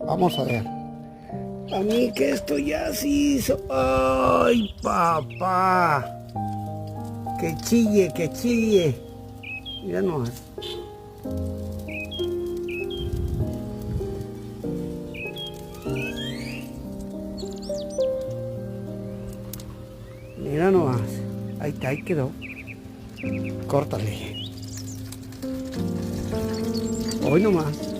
Vamos a ver. A mí que esto ya se hizo. ¡Ay, papá! Que chille, que chille. Mira nomás. Mira nomás. Ahí está, ahí quedó. Córtale. Hoy nomás.